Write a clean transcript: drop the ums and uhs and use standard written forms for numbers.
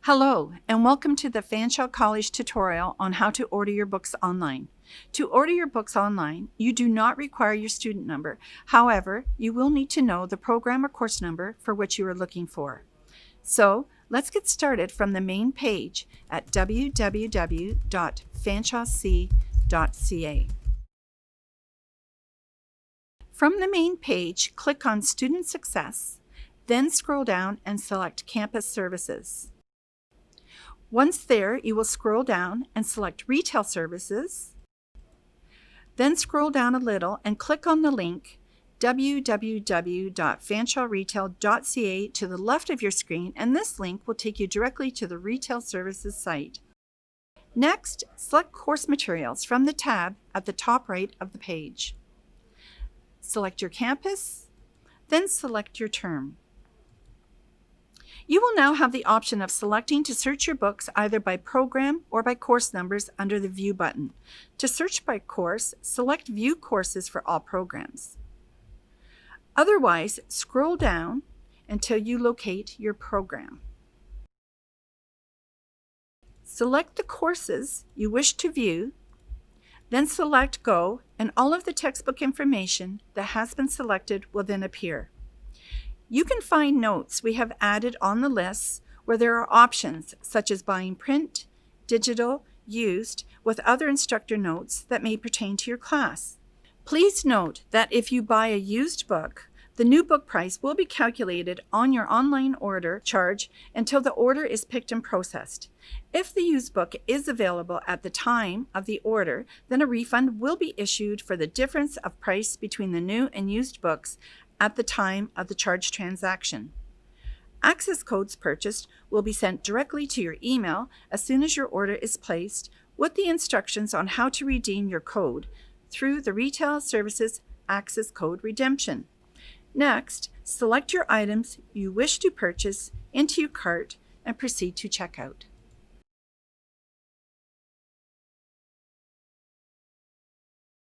Hello, and welcome to the Fanshawe College tutorial on how to order your books online. To order your books online, you do not require your student number. However, you will need to know the program or course number for which you are looking for. So, let's get started from the main page at www.fanshawec.ca. From the main page, click on Student Success, then scroll down and select Campus Services. Once there, you will scroll down and select Retail Services. Then scroll down a little and click on the link www.fanshaweretail.ca to the left of your screen, and this link will take you directly to the Retail Services site. Next, select Course Materials from the tab at the top right of the page. Select your campus, then select your term. You will now have the option of selecting to search your books either by program or by course numbers under the View button. To search by course, select View Courses for all programs. Otherwise, scroll down until you locate your program. Select the courses you wish to view, then select Go, and all of the textbook information that has been selected will then appear. You can find notes we have added on the lists where there are options such as buying print, digital, used, with other instructor notes that may pertain to your class. Please note that if you buy a used book, the new book price will be calculated on your online order charge until the order is picked and processed. If the used book is available at the time of the order, then a refund will be issued for the difference of price between the new and used books at the time of the charge transaction. Access codes purchased will be sent directly to your email as soon as your order is placed, with the instructions on how to redeem your code through the Retail Services Access Code Redemption. Next, select your items you wish to purchase into your cart and proceed to checkout.